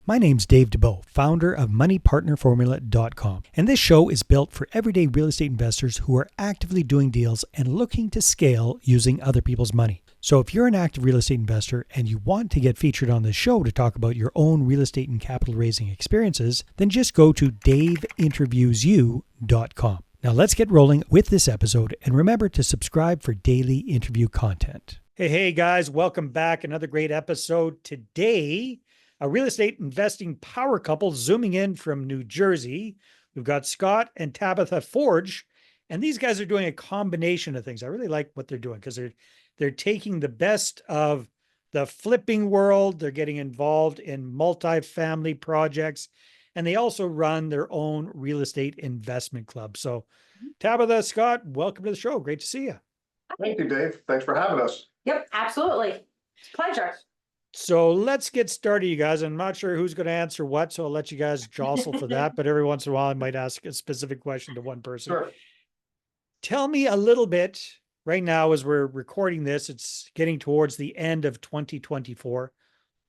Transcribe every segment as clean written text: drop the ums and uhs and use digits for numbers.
My name's Dave DeBow, founder of MoneyPartnerFormula.com, and this show is built for everyday real estate investors who are actively doing deals and looking to scale using other people's money. So if you're an active real estate investor and you want to get featured on this show to talk about your own real estate and capital raising experiences, then just go to daveinterviewsyou.com. Now let's get rolling with this episode, and remember to subscribe for daily interview content. Hey guys, welcome back. Another great episode today. A real estate investing power couple zooming in from New Jersey. We've got Scott and Tabatha Forgue, and these guys are doing a combination of things. I really like what they're doing because they're taking the best of the flipping world. They're getting involved in multifamily projects, and they also run their own real estate investment club. So Tabatha, Scott, welcome to the show. Great to see you. Thank you, Dave. Thanks for having us. Yep, absolutely. It's a pleasure. So let's get started, you guys. I'm not sure who's going to answer what, so I'll let you guys jostle for that. But every once in a while, I might ask a specific question to one person. Sure. Tell me a little bit right now as we're recording this, it's getting towards the end of 2024.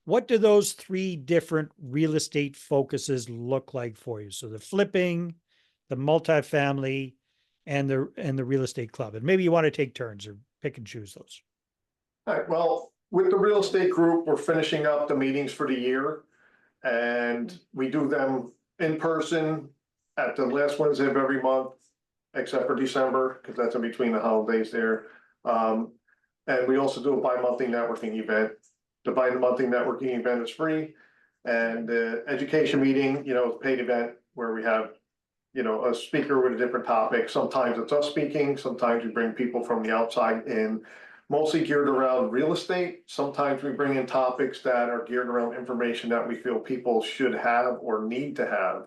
What do those three different real estate focuses look like for you? So the flipping, the multifamily, and the real estate club. And maybe you want to take turns or pick and choose those. All right. Well, with the real estate group, we're finishing up the meetings for the year, and we do them in person at the last Wednesday of every month, except for December, because that's in between the holidays there. And we also do a bi-monthly networking event. The bi-monthly networking event is free, and the education meeting, is a paid event where we have, a speaker with a different topic. Sometimes it's us speaking, sometimes we bring people from the outside in. Mostly geared around real estate. Sometimes we bring in topics that are geared around information that we feel people should have or need to have.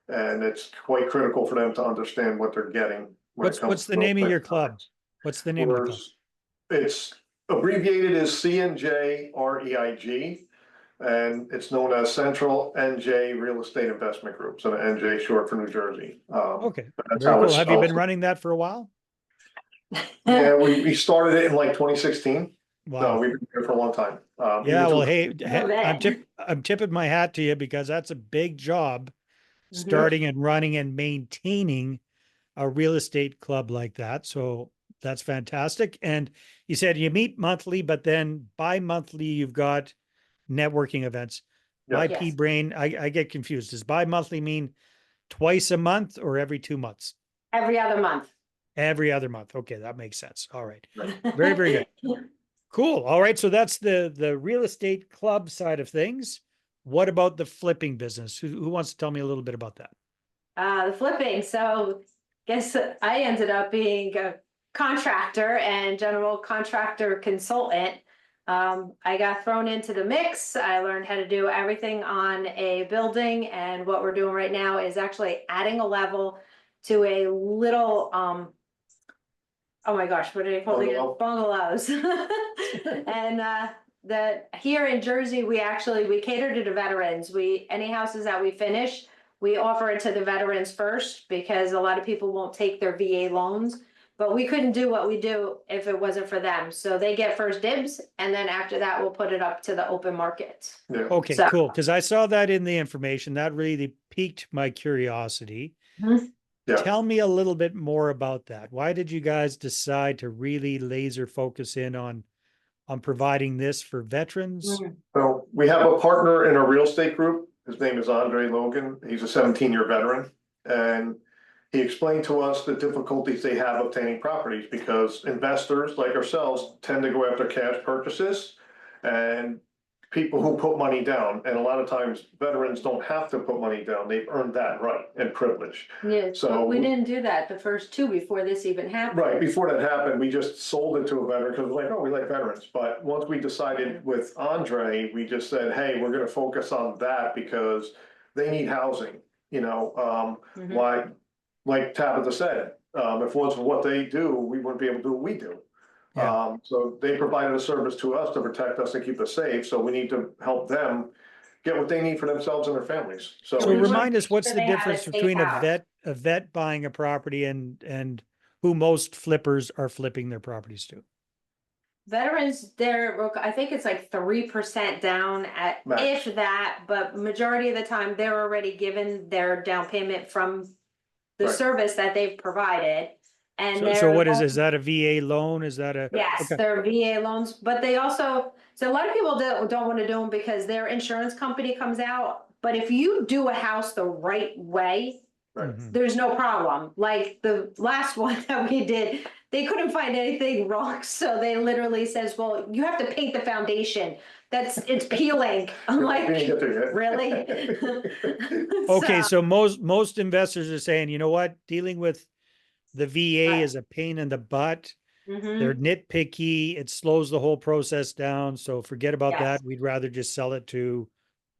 And it's quite critical for them to understand what they're getting. What's the name of your club? What's the name of the club? It's abbreviated as CNJREIG, and it's known as Central NJ Real Estate Investment Group. So the NJ short for New Jersey. Okay, that's very how cool. it's Have you been spelled. running that for a while? Yeah, we started it in like 2016. Wow. No, we've been here for a long time. Yeah, well, hey, that. I'm tipping my hat to you because that's a big job, starting and running and maintaining a real estate club like that. So that's fantastic. And you said you meet monthly, but then bi-monthly you've got networking events. My Yes. pea brain, I get confused. Does bi-monthly mean twice a month or every 2 months? Every other month. Every other month. Okay, that makes sense. All right. Very, very good. Cool. All right. So that's the real estate club side of things. What about the flipping business? Who wants to tell me a little bit about that? The flipping. So guess I ended up being a contractor and general contractor consultant. I got thrown into the mix. I learned how to do everything on a building. And what we're doing right now is actually adding a level to a little, oh my gosh, what do they call it? Bungalows. And that here in Jersey, we cater to the veterans. Any houses that we finish, we offer it to the veterans first because a lot of people won't take their VA loans, but we couldn't do what we do if it wasn't for them. So they get first dibs, and then after that, we'll put it up to the open market. Yeah. Okay, cool. Because I saw that in the information. That really piqued my curiosity. Yeah. Tell me a little bit more about that. Why did you guys decide to really laser focus in on providing this for veterans? Well, we have a partner in a real estate group. His name is Andre Logan. He's a 17-year veteran. And he explained to us the difficulties they have obtaining properties because investors like ourselves tend to go after cash purchases and people who put money down. And a lot of times veterans don't have to put money down. They've earned that right and privilege. Yeah, So but we didn't do that the first two before this even happened. Right, before that happened, we just sold it to a veteran because we're like, oh, we like veterans. But once we decided with Andre, we just said, hey, we're gonna focus on that because they need housing, like Tabatha said, if it wasn't what they do, we wouldn't be able to do what we do. Yeah. So they provided a service to us to protect us and keep us safe, so we need to help them get what they need for themselves and their families. So remind us, what's So the they have difference a safe between house. a vet buying a property and who most flippers are flipping their properties to? Veterans, I think it's like 3% down at, Max. if that, but majority of the time, they're already given their down payment from the Right. service that they've provided. And So what is that a VA loan? Is that a, yes, okay, they're VA loans, but they also, so a lot of people don't want to do them because their insurance company comes out. But if you do a house the right way, Right. mhm. there's no problem. Like the last one that we did, they couldn't find anything wrong. So they literally says, well, you have to paint the foundation. It's peeling. I'm like, We didn't get there yet. really? Okay, So, so most investors are saying, you know what, dealing with the VA right. is a pain in the butt. They're Mhm. nitpicky. It slows the whole process down. So forget about Yes. that. We'd rather just sell it to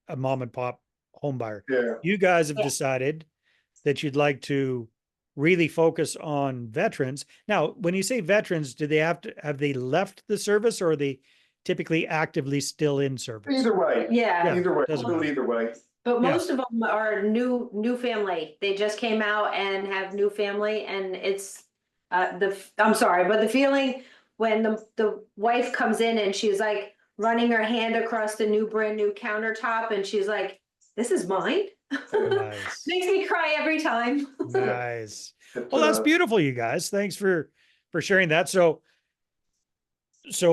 a mom and pop home buyer. Yeah. You guys have Yeah. decided that you'd like to really focus on veterans. Now, when you say veterans, do they have they left the service, or are they typically actively still in service? Either way. Yeah. Either way. Doesn't Do it matter. either way. But Yeah. most of them are new family. They just came out and have new family, and it's I'm sorry, but the feeling when the wife comes in and she's like running her hand across the brand new countertop, and she's like, "This is mine." Nice. Makes me cry every time. Nice. It's, Well, that's beautiful, you guys. Thanks for sharing that. So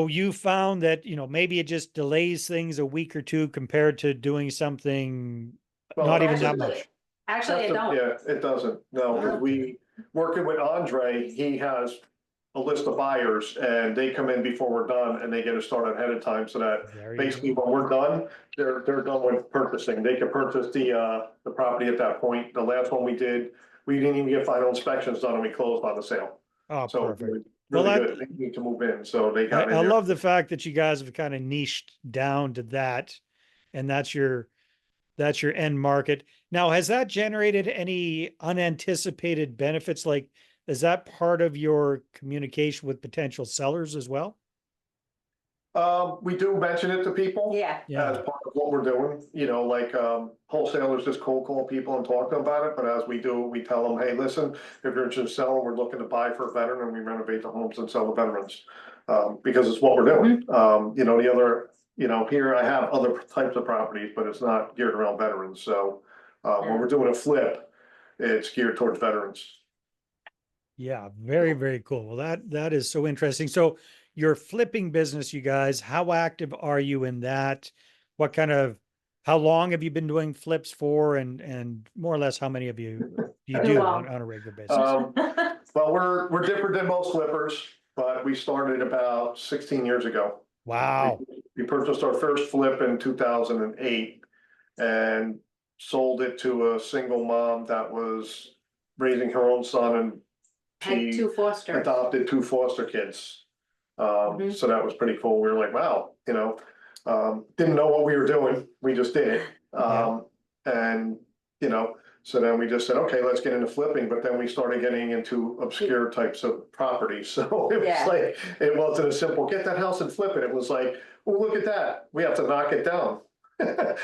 you found that, maybe it just delays things a week or two compared to doing something well, not even that's that Actually, much. actually, I don't. yeah, it doesn't. No, because Okay. working with Andre, he has a list of buyers and they come in before we're done and they get us started ahead of time so that There you basically go. when we're done, they're done with purchasing. They can purchase the property at that point. The last one we did, we didn't even get final inspections done and we closed on the sale. Oh, So perfect. Well, really good. They need to move in, so they got in I there. love the fact that you guys have kind of niched down to that, and that's your end market. Now, has that generated any unanticipated benefits? Like, is that part of your communication with potential sellers as well? We do mention it to people. Yeah. As Yeah. part of what we're doing, like, wholesalers just cold call people and talk to them about it, but as we do, we tell them, hey, listen, if you're interested in selling, we're looking to buy for a veteran and we renovate the homes and sell the veterans. Because it's what we're doing. The other, here I have other types of properties, but it's not geared around veterans, so, when we're doing a flip, it's geared towards veterans. Yeah, very, very cool. Well, that is so interesting. So your flipping business, you guys, how active are you in that? What kind of, how long have you been doing flips for? And more or less, how many of you do you Too do long. on a regular basis? Well, we're different than most flippers, but we started about 16 years ago. Wow. We purchased our first flip in 2008 and sold it to a single mom that was raising her own son, and Had she two fosters. adopted two foster kids. Mhm. So that was pretty cool. We were like, wow, didn't know what we were doing. We just did it. Yeah. And, so then we just said, okay, let's get into flipping, but then we started getting into obscure types of properties. So it was Yeah. like, it wasn't a simple, get that house and flip it. It was like, oh, look at that. We have to knock it down.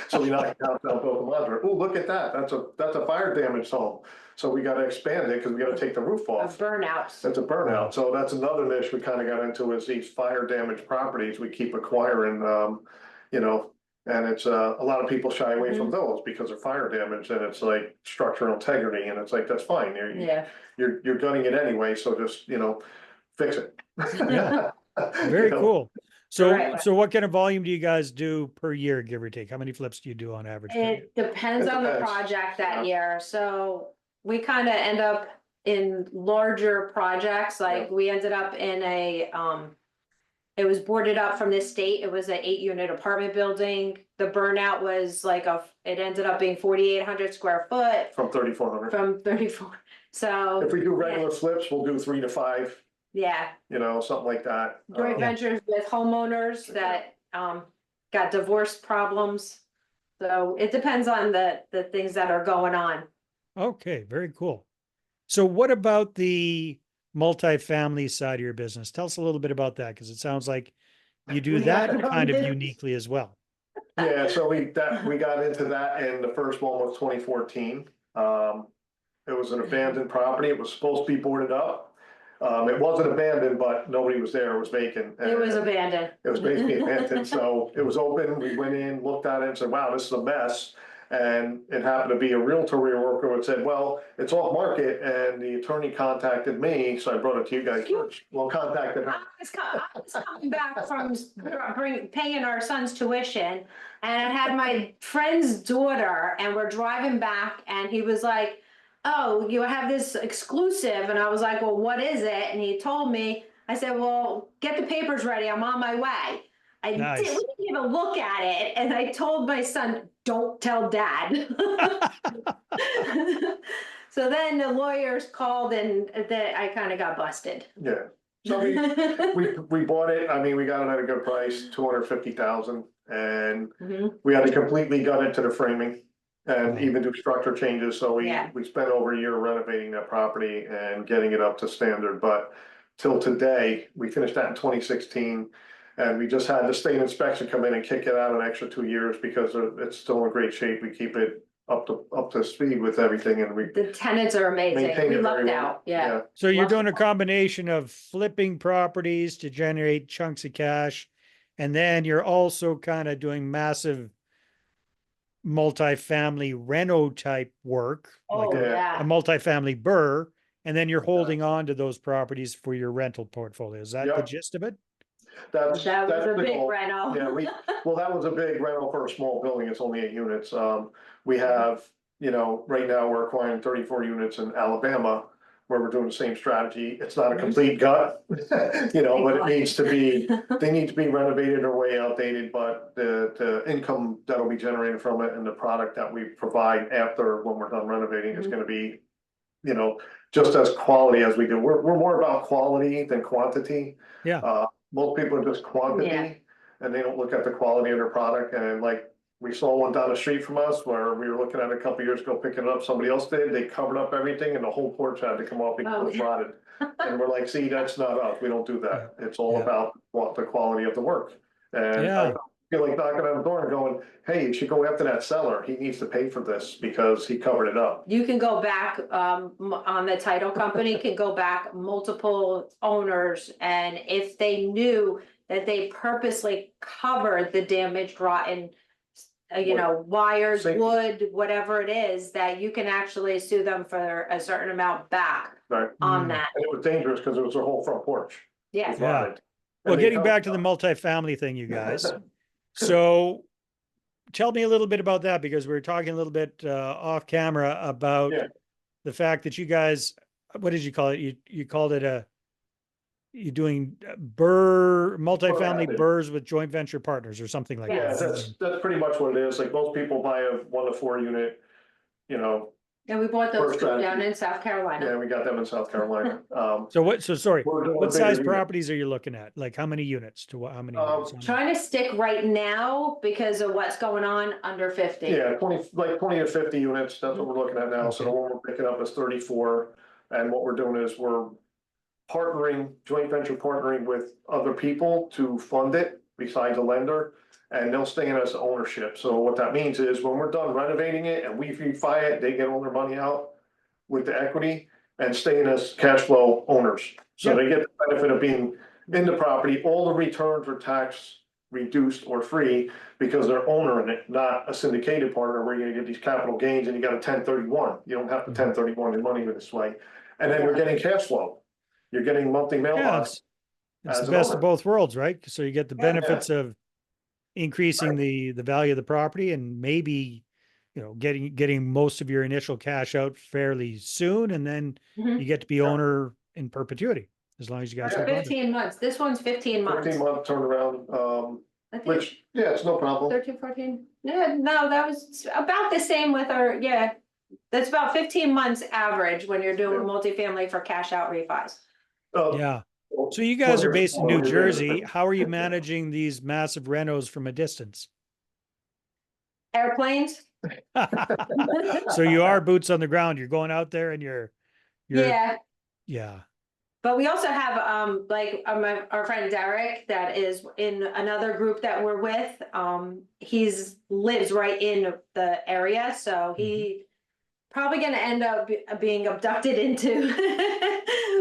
So we knocked it down, built a modular. Oh, look at that. That's a fire damaged home. So we got to expand it because we got to take the roof A off. burnout. That's a burnout. So that's another niche we kind of got into, is these fire damaged properties we keep acquiring, and it's a lot of people shy away from those because of fire damage, and it's like structural integrity, and it's like, that's fine. Yeah. You're gutting it anyway, so just, fix it. Yeah. You Very know? cool. So, Right. so what kind of volume do you guys do per year, give or take? How many flips do you do on average per year? It depends It on the depends. project that Yeah. year, so we kind of end up in larger projects, like we ended up in it was boarded up from the state, it was an 8-unit apartment building, the burnout was like it ended up being 4,800 square foot From 3,400. from 34, so. If we do regular flips, we'll do 3 to 5, Yeah, something like that. joint ventures with homeowners that got divorce problems. So it depends on the things that are going on. Okay, very cool. So what about the multifamily side of your business? Tell us a little bit about that, because it sounds like you do We have that our kind of own- uniquely as well. Yeah, so we got into that, and the first one was 2014. It was an abandoned property. It was supposed to be boarded up. It wasn't abandoned, but nobody was there. It was vacant. It was abandoned. It was basically abandoned, so it was open, we went in, looked at it and said, wow, this is a mess. And it happened to be a realtor we were working with, said, well, it's off market, and the attorney contacted me, so I brought it to you guys first. Well, contacted her. I was coming back from paying our son's tuition, and I had my friend's daughter, and we're driving back, and he was like, oh, you have this exclusive, and I was like, well, what is it? And he told me. I said, well, get the papers ready, I'm on my way. We didn't even look at it, and I told my son, don't tell dad. So then the lawyers called, and that I kind of got busted. Yeah, so we bought it, I mean, we got it at a good price, 250,000, and we had to completely gut it to the framing. And even do structure changes, so we spent over a year renovating that property and getting it up to standard, but till today, we finished that in 2016. And we just had the state inspection come in and kick it out an extra 2 years because it's still in great shape. We keep it up to speed with everything, and the tenants are amazing. We lucked out. Yeah. So you're doing a combination of flipping properties to generate chunks of cash, and then you're also kind of doing massive multifamily reno type work, like a multifamily burr, and then you're holding on to those properties for your rental portfolio. Is that the gist of it? That was a big rental. Yeah, well, that was a big rental for a small building. It's only 8 units. We have, right now we're acquiring 34 units in Alabama where we're doing the same strategy. It's not a complete gut, but it needs to be, they need to be renovated or way outdated, but the income that'll be generated from it and the product that we provide after when we're done renovating is gonna be, just as quality as we do. We're more about quality than quantity. Yeah. Most people are just quantity and they don't look at the quality of their product. And like, we saw one down the street from us where we were looking at it a couple years ago, picking it up, somebody else did, they covered up everything and the whole porch had to come off because it was rotted. And we're like, see, that's not us, we don't do that. It's all about the quality of the work. And I feel like knocking on the door and going, hey, you should go after that seller, he needs to pay for this because he covered it up. You can go back, on the title company can go back multiple owners, and if they knew that they purposely covered the damaged, rotten, wires, wood, whatever it is, that you can actually sue them for a certain amount back on that. And it was dangerous because it was their whole front porch. Yes. Well, getting back to the multifamily thing, you guys. So tell me a little bit about that, because we were talking a little bit off camera about the fact that you guys, what did you call it? You called it you're doing multifamily burrs with joint venture partners or something like that. Yeah, that's pretty much what it is. Like most people buy a 1 to 4 unit, And we bought those down in South Carolina. Yeah, we got them in South Carolina. Sorry, what size properties are you looking at? Like how many units to how many units? Trying to stick right now because of what's going on under 50. Yeah, 20 to 50 units. That's what we're looking at now. So the one we're picking up is 34. And what we're doing is we're joint venture partnering with other people to fund it besides a lender. And they'll stay in as ownership. So what that means is when we're done renovating it and we refi it, they get all their money out with the equity and stay in as cash flow owners. So they get the benefit of being in the property. All the returns are tax reduced or free because they're owner in it, not a syndicated partner where you're gonna get these capital gains and you got a 1031. You don't have to 1031 your money this way. And then you're getting cash flow. You're getting monthly mailbox. It's the best of both worlds, right? So you get the benefits of increasing the value of the property and maybe, getting most of your initial cash out fairly soon. And then you get to be owner in perpetuity as long as you guys have 15 months. This one's 15 months. 15-month turnaround, which, it's no problem. 13, 14. Yeah, no, that was about the same with our, that's about 15 months average when you're doing multifamily for cash out refis. So you guys are based in New Jersey. How are you managing these massive renos from a distance? Airplanes. So you are boots on the ground. You're going out there and you're Yeah. But we also have our friend Derek that is in another group that we're with. He's lives right in the area, so he probably going to end up being abducted into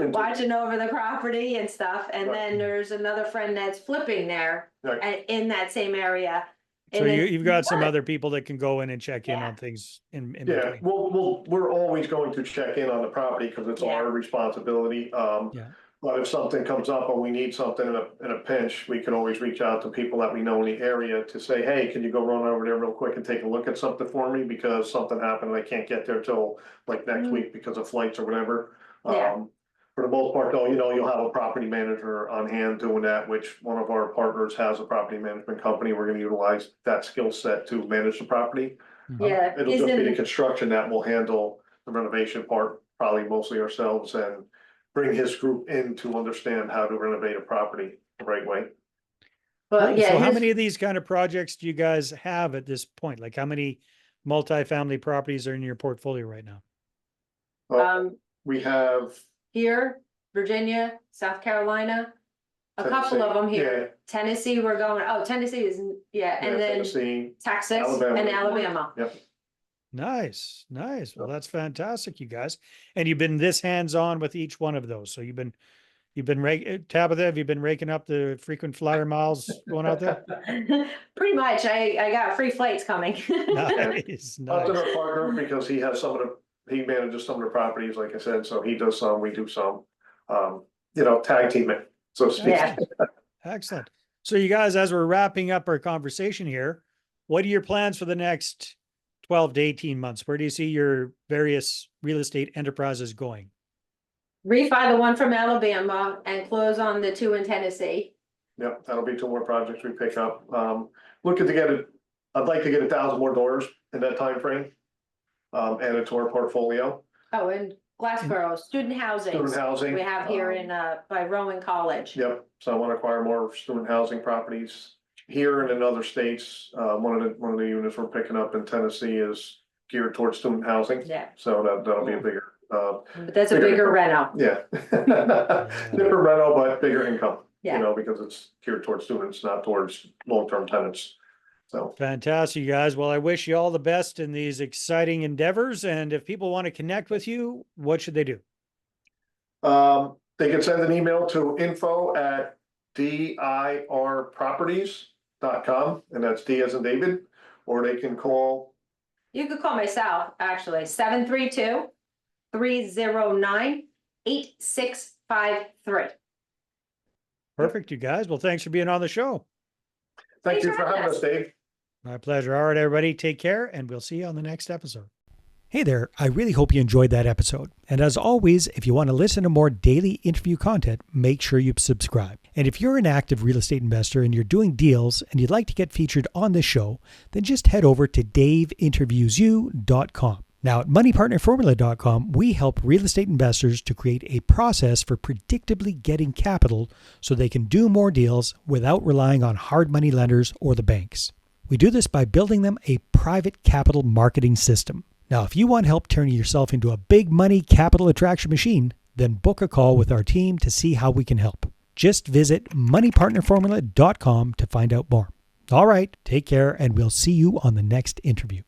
watching over the property and stuff. And Right. then there's another friend that's flipping there Right. in that same area. So And then- you've got some other people that can go in and check in on things in Yeah, between. we're always going to check in on the property because it's Yeah. our responsibility. Yeah. But if something comes up or we need something in a pinch, we can always reach out to people that we know in the area to say, hey, can you go run over there real quick and take a look at something for me? Because something happened and I can't get there till like next week because of flights or whatever. Yeah. For the most part though, you'll have a property manager on hand doing that, which one of our partners has a property management company. We're gonna utilize that skill set to manage the property. Yeah. It'll just be the Isn't, construction that will handle the renovation part, probably mostly ourselves, and bring his group in to understand how to renovate a property the right way. but Cool. yeah. So how his- many of these kind of projects do you guys have at this point? Like how many multifamily properties are in your portfolio right now? We have. Here, Virginia, South Carolina, a couple Tennessee. of them here. Yeah. Tennessee, we're going, Tennessee is, and then Tennessee, Texas Alabama. and Alabama. Yep. Nice. Well, that's fantastic, you guys. And you've been this hands-on with each one of those. So Tabitha, have you been raking up the frequent flyer miles going out there? Pretty much, I got free flights coming. Nice. Hudson, our partner, because he manages some of the properties, like I said, so he does some, we do some. Tag team it, so to speak. Yeah. Excellent. So you guys, as we're wrapping up our conversation here, what are your plans for the next 12 to 18 months? Where do you see your various real estate enterprises going? Refi the one from Alabama and close on the two in Tennessee. Yep, that'll be two more projects we pick up. Looking to get it, I'd like to get 1,000 more doors in that time frame. Added to our portfolio. Oh, and Glassboro, student housing. Student housing. We have here in, by Rowan College. Yep, so I want to acquire more student housing properties here and in other states. One of the units we're picking up in Tennessee is geared towards student housing. Yeah, So that'll be a bigger, but that's a Bigger. bigger reno. yeah. Different rental, but bigger income, Yeah. because it's geared towards students, not towards long-term tenants. So, Fantastic, you guys. Well, I wish you all the best in these exciting endeavors. And if people want to connect with you, what should they do? they can send an email to info@dirproperties.com, and that's D as in David, or they can call. You could call myself, actually, 732-309-8653. Perfect, you guys. Well, thanks for being on the show. Thank Thanks you for for having having us. us, Dave. My pleasure. All right, everybody, take care, and we'll see you on the next episode. Hey there. I really hope you enjoyed that episode. And as always, if you want to listen to more daily interview content, make sure you subscribe. And if you're an active real estate investor and you're doing deals and you'd like to get featured on this show, then just head over to daveinterviewyou.com. Now, at moneypartnerformula.com, we help real estate investors to create a process for predictably getting capital so they can do more deals without relying on hard money lenders or the banks. We do this by building them a private capital marketing system. Now, if you want help turning yourself into a big money capital attraction machine, then book a call with our team to see how we can help. Just visit moneypartnerformula.com to find out more. All right, take care, and we'll see you on the next interview.